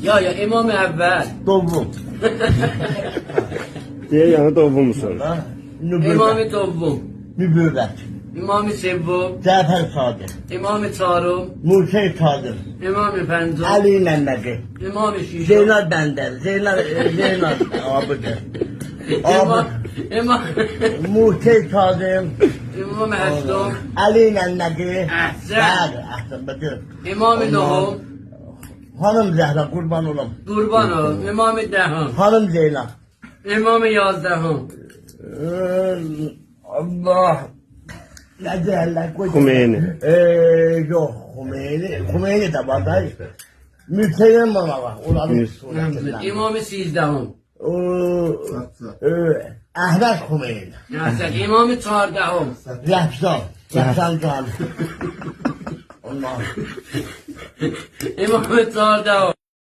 Ya İmam-ı Evvel. Doğum. Diye yanı doğumu soruyor. İmam-ı Dobbum. Nübüvvet. İmam-ı Sevvum. Cafer Sadık. İmam-ı Çarum. Musa Sadık. İmam-ı Pencum. Ali Mehmet'i. İmam-ı Şişo. Zeynep Bender. Zeynep Abıdı. İmam Musa Sadık. İmam-ı Heslum. Ali Mehmet'i. Ahsen. Ahsen bakın. İmam-ı Nuhum. Hanım Zehra kurban olam. Qurbanov. İmam-ı Deham. Hanım Zeynep. İmam-ı Yazdeham. Allah. Ne derler? Hümeyni. Yok Hümeyni de var da. Müteyyen bana var. Onların suretinden. İmam-ı Sizdeham. Ahmet Hümeyni. Ahsen. İmam-ı Çardeham. Yapsan can. Allah. İmam-ı Çardeham.